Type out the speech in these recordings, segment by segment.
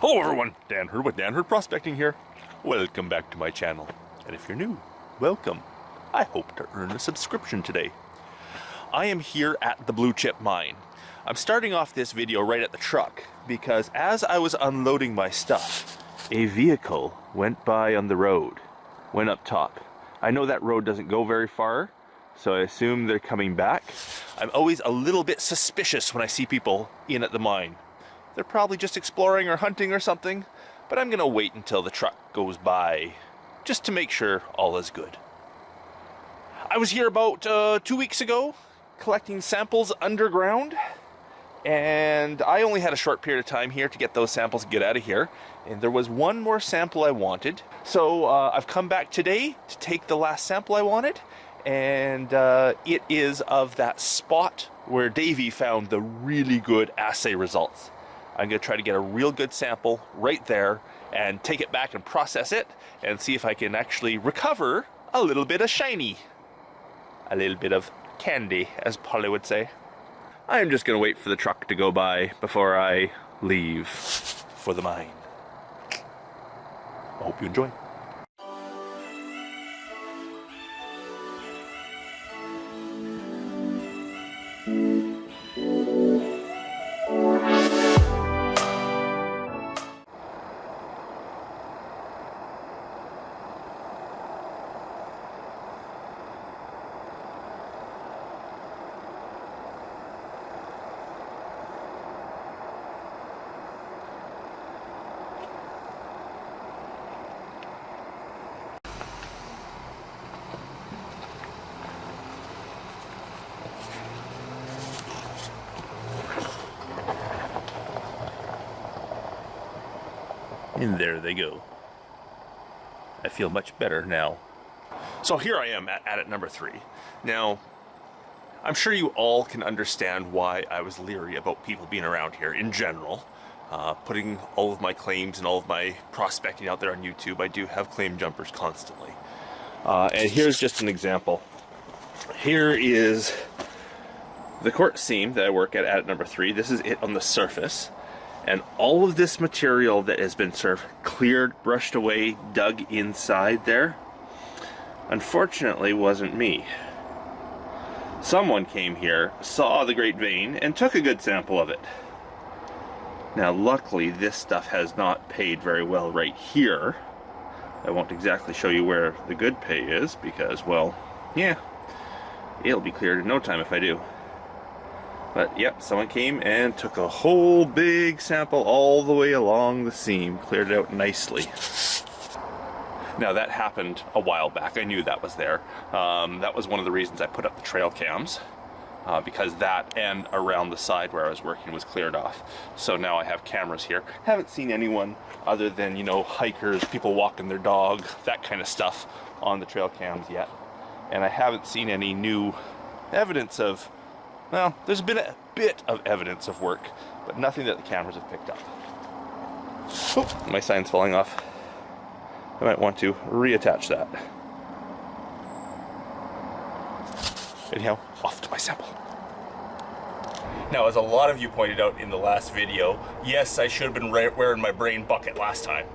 Hello everyone, Dan Hurd with Dan Hurd Prospecting here. Welcome back to my channel. And if you're new, welcome. I hope to earn a subscription today. I am here at the Blue Chip Mine. I'm starting off this video right at the truck because as I was unloading my stuff, a vehicle went by on the road, went up top. I know that road doesn't go very far, so I assume they're coming back. I'm always a little bit suspicious when I see people in at the mine. They're probably just exploring or hunting or something, but I'm gonna wait until the truck goes by just to make sure all is good. I was here about 2 weeks ago collecting samples underground, and I only had a short period of time here to get those samples and get out of here, and there was one more sample I wanted. So I've come back today to take the last sample I wanted, and it is of that spot where Davey found the really good assay results. I'm going to try to get a real good sample right there and take it back and process it and see if I can actually recover a little bit of shiny. A little bit of candy, as Polly would say. I'm just going to wait for the truck to go by before I leave for the mine. I hope you enjoy. And there they go. I feel much better now. So here I am at it number 3. Now, I'm sure you all can understand why I was leery about people being around here in general. Putting all of my claims and all of my prospecting out there on YouTube, I do have claim jumpers constantly. And here's just an example. Here is the quartz seam that I work at it number 3. This is it on the surface. And all of this material that has been sort of cleared, brushed away, dug inside there, unfortunately wasn't me. Someone came here, saw the great vein, and took a good sample of it. Now luckily this stuff has not paid very well right here. I won't exactly show you where the good pay is because, well, yeah, it'll be cleared in no time if I do. But yep, someone came and took a whole big sample all the way along the seam, cleared it out nicely. Now that happened a while back. I knew that was there. That was one of the reasons I put up the trail cams, because that and around the side where I was working was cleared off. So now I have cameras here. Haven't seen anyone other than, you know, hikers, people walking their dog, that kind of stuff on the trail cams yet. And I haven't seen any new evidence of, well, there's been a bit of evidence of work, but nothing that the cameras have picked up. Oh, my sign's falling off. I might want to reattach that. Anyhow, off to my sample. Now, as a lot of you pointed out in the last video, yes, I should have been wearing my brain bucket last time.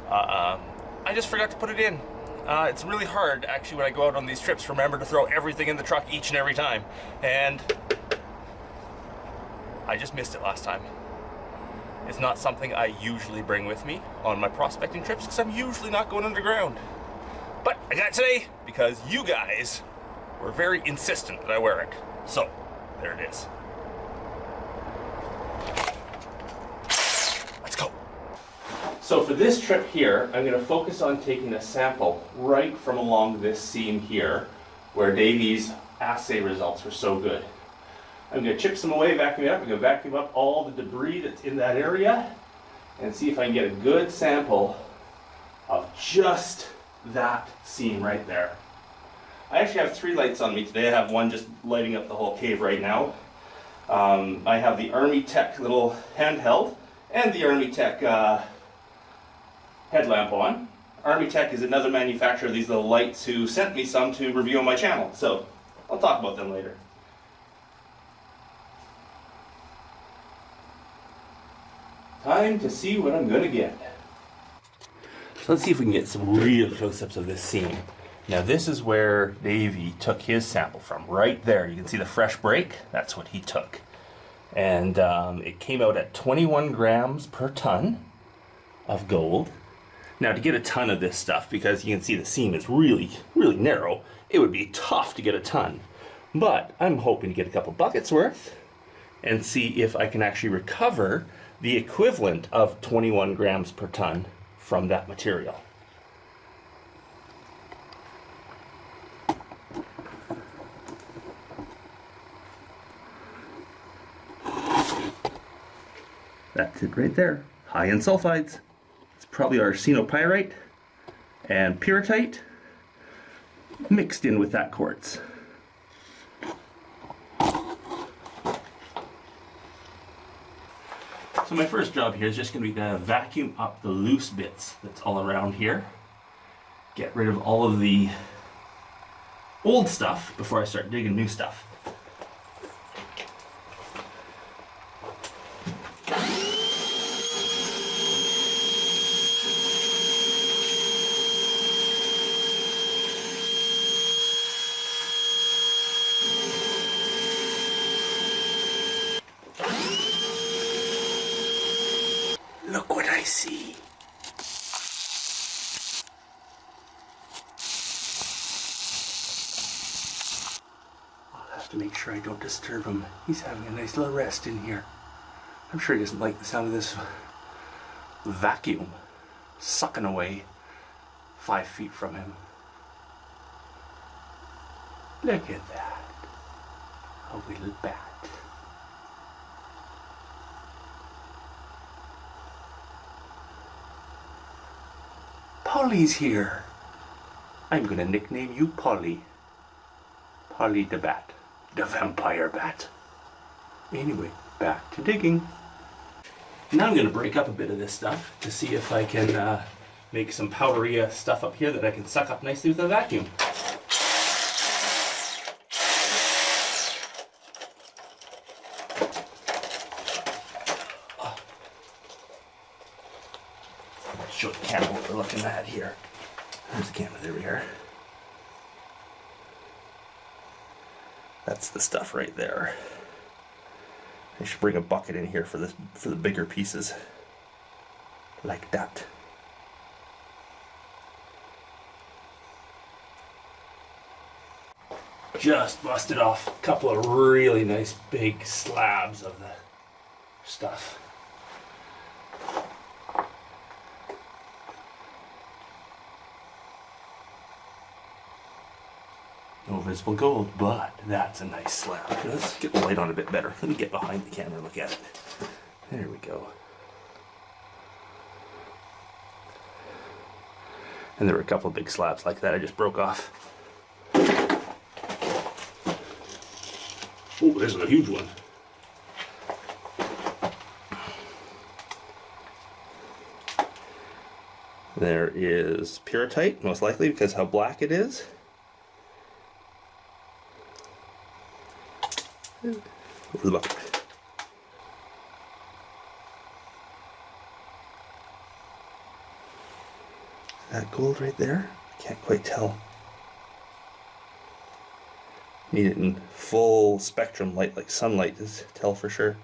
I just forgot to put it in. It's really hard, actually, when I go out on these trips, remember to throw everything in the truck each and every time. And I just missed it last time. It's not something I usually bring with me on my prospecting trips because I'm usually not going underground. But I got it today because you guys were very insistent that I wear it. So, there it is. Let's go. So for this trip here, I'm going to focus on taking a sample right from along this seam here where Davey's assay results were so good. I'm going to chip some away, vacuum it up. I'm going to vacuum up all the debris that's in that area and see if I can get a good sample of just that seam right there. I actually have 3 lights on me today. I have one just lighting up the whole cave right now. I have the Army Tech little handheld and the Army Tech headlamp on. Army Tech is another manufacturer of these little lights who sent me some to review on my channel, so I'll talk about them later. Time to see what I'm gonna get. So let's see if we can get some real close-ups of this seam. Now this is where Davey took his sample from. Right there, you can see the fresh break. That's what he took. And it came out at 21 grams per ton of gold. Now to get a ton of this stuff, because you can see the seam is really, really narrow, it would be tough to get a ton. But I'm hoping to get a couple buckets worth and see if I can actually recover the equivalent of 21 grams per ton from that material. That's it right there. High in sulfides. It's probably arsenopyrite and pyrrhotite mixed in with that quartz. So my first job here is just going to be to vacuum up the loose bits that's all around here. Get rid of all of the old stuff before I start digging new stuff. Look what I see. I'll have to make sure I don't disturb him. He's having a nice little rest in here. I'm sure he doesn't like the sound of this vacuum sucking away 5 feet from him. Look at that. A little bat. Polly's here. I'm gonna nickname you Polly. Polly the Bat. The vampire bat. Anyway, back to digging. Now I'm gonna break up a bit of this stuff to see if I can make some powdery stuff up here that I can suck up nicely with a vacuum. Show the camera what we're looking at here. There's the camera, there we are. That's the stuff right there. I should bring a bucket in here for this, for the bigger pieces. Like that. Just busted off a couple of really nice big slabs of the stuff. No visible gold, but that's a nice slab. Let's get the light on a bit better. Let me get behind the camera and look at it. There we go. And there were a couple of big slabs like that I just broke off. Oh, there's a huge one. There is pyrrhotite, most likely because how black it is. Over the bucket. That gold right there? Can't quite tell. Need it in full spectrum light, like sunlight, to tell for sure.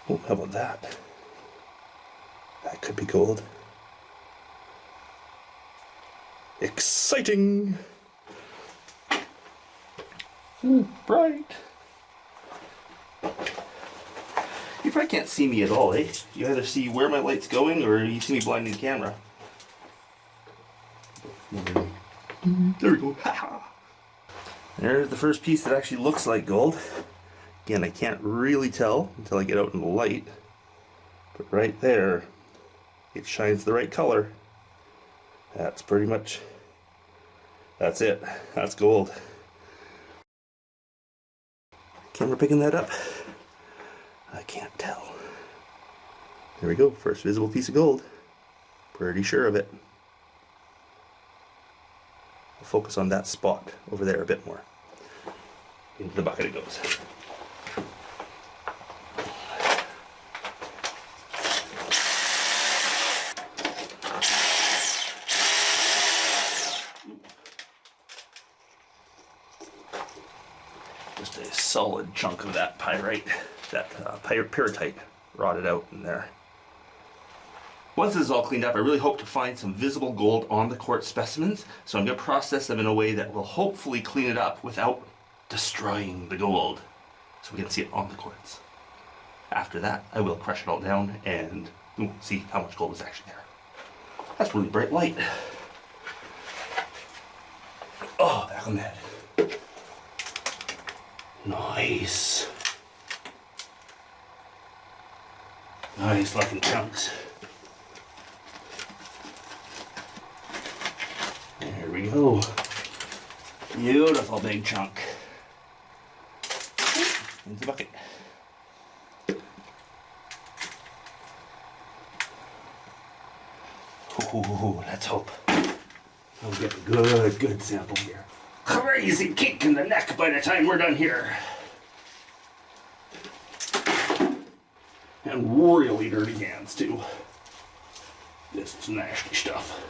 Oh, how about that? That could be gold. Exciting! Ooh, bright. You probably can't see me at all, eh? You either see where my light's going or you see me blinding the camera. There we go. There's the first piece that actually looks like gold. Again, I can't really tell until I get out in the light. But right there, it shines the right color. That's pretty much, that's it. That's gold. Camera picking that up? I can't tell. There we go, first visible piece of gold. Pretty sure of it. I'll focus on that spot over there a bit more. Into the bucket it goes. solid chunk of that pyrite, that pyrrhotite rotted out in there. Once this is all cleaned up, I really hope to find some visible gold on the quartz specimens, so I'm going to process them in a way that will hopefully clean it up without destroying the gold, so we can see it on the quartz. After that, I will crush it all down and see how much gold is actually there. That's really bright light. Oh, back on that. Nice. Nice looking chunks. There we go. Beautiful big chunk. Into the bucket. Ooh, let's hope I'll get a good sample here. Crazy kick in the neck by the time we're done here. And really dirty hands too. This is nasty stuff.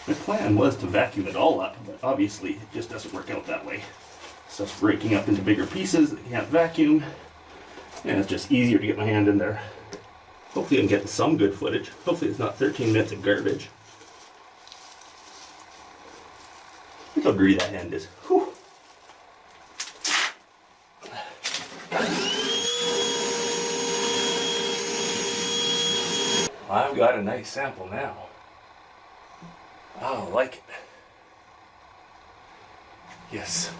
My plan was to vacuum it all up, but obviously it just doesn't work out that way. Stuff's breaking up into bigger pieces that you can't vacuum, and it's just easier to get my hand in there. Hopefully I'm getting some good footage. Hopefully it's not 13 minutes of garbage. Look how dirty that end is. Whew. I've got a nice sample now. I like it. Yes.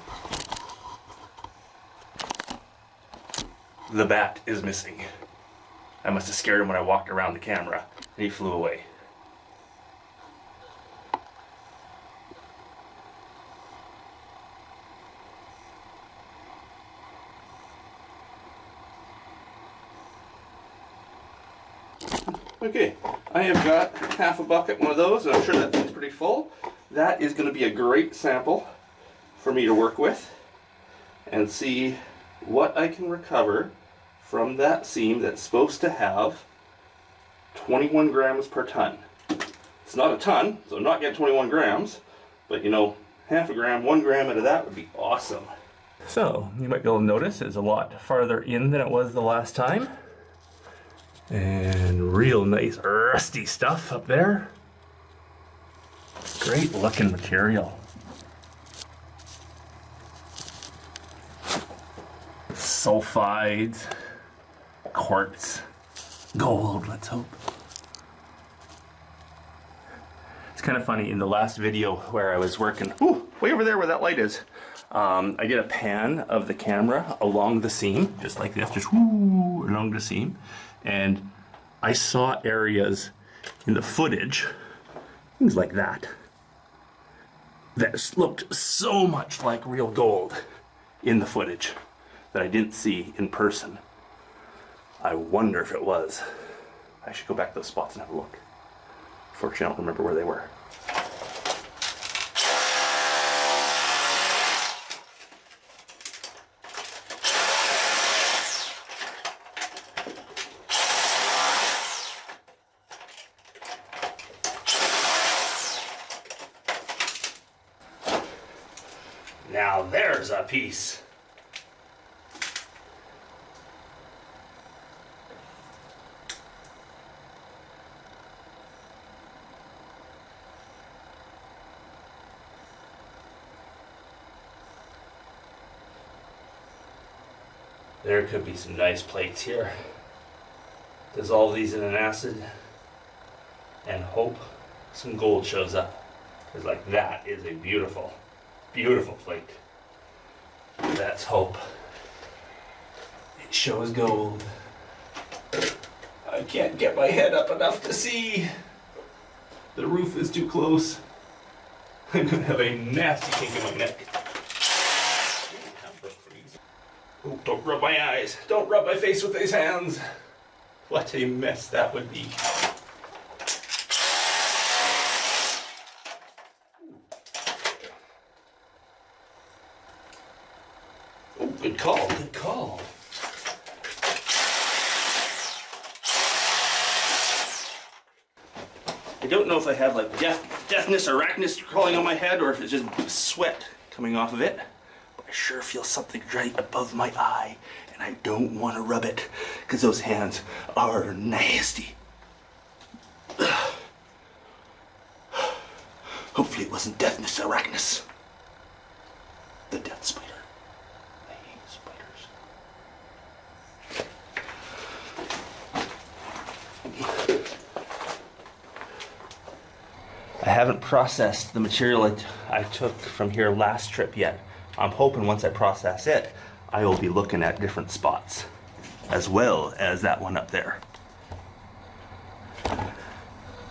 The bat is missing. I must have scared him when I walked around the camera, and he flew away. Okay, I have got half a bucket, one of those, and I'm sure that thing's pretty full. That is going to be a great sample for me to work with and see what I can recover from that seam that's supposed to have 21 grams per ton. It's not a ton, so I'm not getting 21 grams, but you know, half a gram, 1 gram out of that would be awesome. So, you might be able to notice it's a lot farther in than it was the last time. And real nice rusty stuff up there. Great looking material. Sulfides, quartz, gold, let's hope. It's kind of funny, in the last video where I was working, way over there where that light is, I did a pan of the camera along the seam, just like this, just along the seam, and I saw areas in the footage, things like that looked so much like real gold in the footage that I didn't see in person. I wonder if it was. I should go back to those spots and have a look. Unfortunately, I don't remember where they were. Now there's a piece. There could be some nice plates here. Dissolve these in an acid and hope some gold shows up. Because like that is a beautiful, beautiful plate. Let's hope it shows gold. I can't get my head up enough to see. The roof is too close. I'm gonna have a nasty kink in my neck. Oh, don't rub my eyes. Don't rub my face with these hands. What a mess that would be. Oh, good call, good call. I don't know if I have like deafness, arachnis crawling on my head, or if it's just sweat coming off of it. But I sure feel something right above my eye, and I don't want to rub it, because those hands are nasty. Ugh. Hopefully it wasn't Deathness arachnus. The death spider. I hate spiders. I haven't processed the material I took from here last trip yet. I'm hoping once I process it, I will be looking at different spots, as well as that one up there.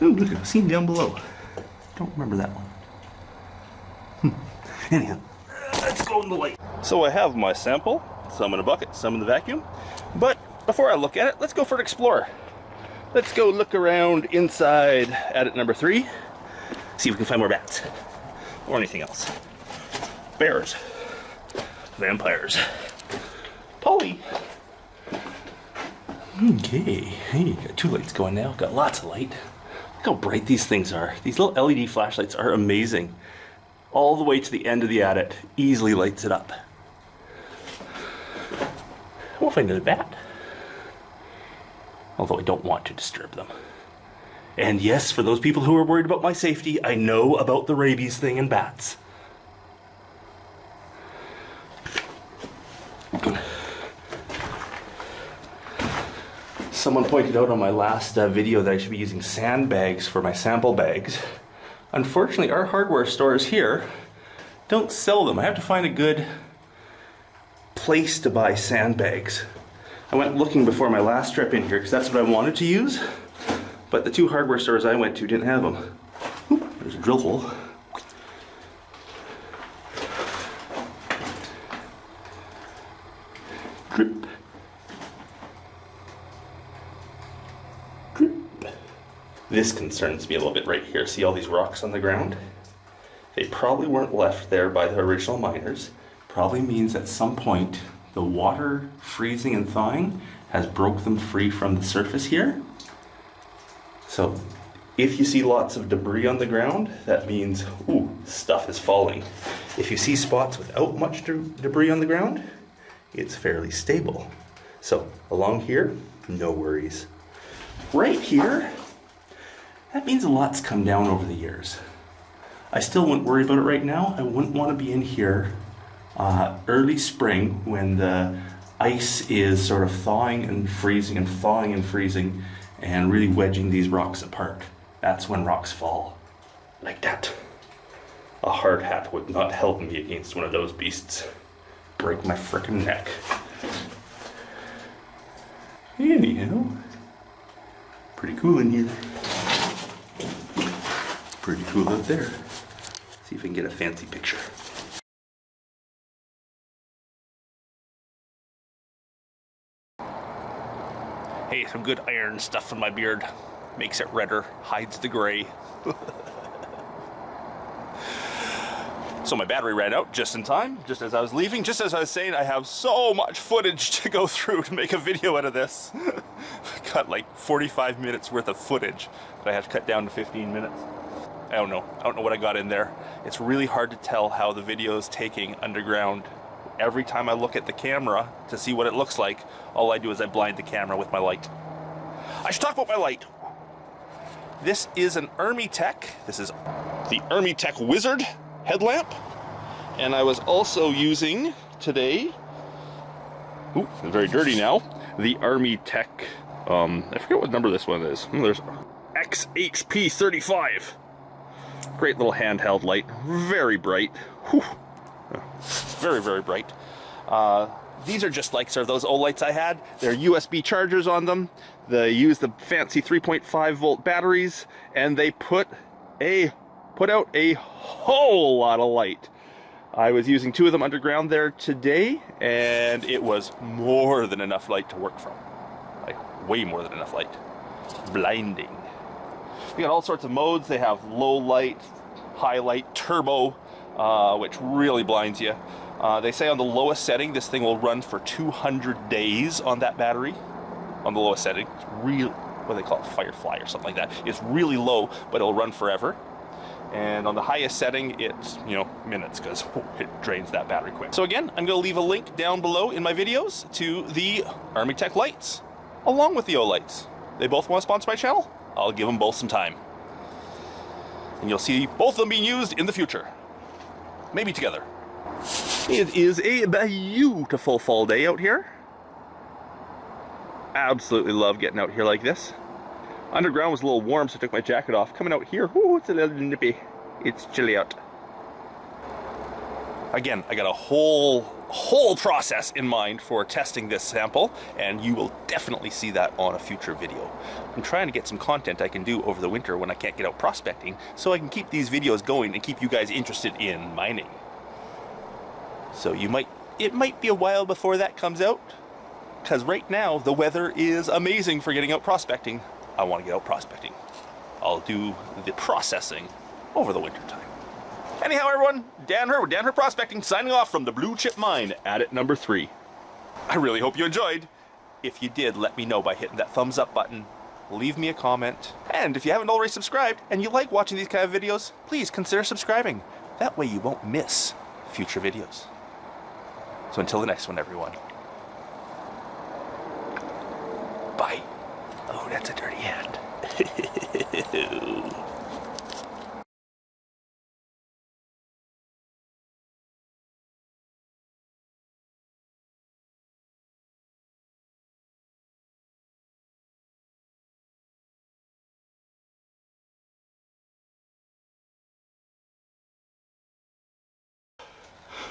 Ooh, look, I've seen down below. Don't remember that one. Anyhow, let's go in the light. So I have my sample, some in a bucket, some in the vacuum. But before I look at it, let's go for an explore. Let's go look around inside adit number 3. See if we can find more bats or anything else. Bears, vampires, Polly. Okay, hey, got 2 lights going now. Got lots of light. Look how bright these things are. These little LED flashlights are amazing. All the way to the end of the adit, easily lights it up. We'll find another bat. Although I don't want to disturb them. And yes, for those people who are worried about my safety, I know about the rabies thing in bats. Someone pointed out on my last video that I should be using sandbags for my sample bags. Unfortunately, our hardware stores here don't sell them. I have to find a good place to buy sandbags. I went looking before my last trip in here because that's what I wanted to use. But the 2 hardware stores I went to didn't have them. Oop, there's a drill hole. Drip. Drip. This concerns me a little bit right here. See all these rocks on the ground? They probably weren't left there by the original miners. Probably means at some point the water freezing and thawing has broke them free from the surface here. So if you see lots of debris on the ground, that means, ooh, stuff is falling. If you see spots without much debris on the ground, it's fairly stable. So along here, no worries. Right here, that means a lot's come down over the years. I still wouldn't worry about it right now. I wouldn't want to be in here early spring when the ice is sort of thawing and freezing and thawing and freezing and really wedging these rocks apart. That's when rocks fall. Like that. A hard hat would not help me against one of those beasts. Break my frickin' neck. Anyhow, pretty cool in here. Pretty cool out there. See if we can get a fancy picture. Hey, some good iron stuff in my beard. Makes it redder, hides the gray. So my battery ran out just in time, just as I was leaving. Just as I was saying, I have so much footage to go through to make a video out of this. Got like 45 minutes worth of footage that I have to cut down to 15 minutes. I don't know what I got in there. It's really hard to tell how the video is taking underground. Every time I look at the camera to see what it looks like, all I do is I blind the camera with my light. I should talk about my light. This is an Armitech. This is the Armitech Wizard headlamp. And I was also using today, ooh, it's very dirty now, the Armitech, I forget what number this one is. There's XHP35. Great little handheld light, very bright. Whew. Very, very bright. These are just like sort of those old lights I had. They're USB chargers on them. They use the fancy 3.5 volt batteries, and they put out a whole lot of light. I was using 2 of them underground there today, and it was more than enough light to work from. Like, way more than enough light. Blinding. We got all sorts of modes. They have low light, high light, turbo, which really blinds you. They say on the lowest setting, this thing will run for 200 days on that battery. On the lowest setting. It's real, what do they call it? Firefly or something like that. It's really low, but it'll run forever. And on the highest setting, it's, you know, minutes, because it drains that battery quick. So again, I'm going to leave a link down below in my videos to the Armitech lights, along with the O lights. They both want to sponsor my channel. I'll give them both some time. And you'll see both of them being used in the future. Maybe together. It is a beautiful fall day out here. Absolutely love getting out here like this. Underground was a little warm, so I took my jacket off. Coming out here, whoo, it's a little nippy. It's chilly out. Again, I got a whole process in mind for testing this sample, and you will definitely see that on a future video. I'm trying to get some content I can do over the winter when I can't get out prospecting, so I can keep these videos going and keep you guys interested in mining. So it might be a while before that comes out, because right now the weather is amazing for getting out prospecting. I want to get out prospecting. I'll do the processing over the winter time. Anyhow, everyone, Dan Her with Dan Her Prospecting, signing off from the Blue Chip Mine, adit number 3. I really hope you enjoyed. If you did, let me know by hitting that thumbs up button. Leave me a comment. And if you haven't already subscribed and you like watching these kind of videos, please consider subscribing. That way you won't miss future videos. So until the next one, everyone. Bye. Oh, that's a dirty hand.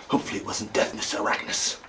Hopefully it wasn't deafness or arachnus.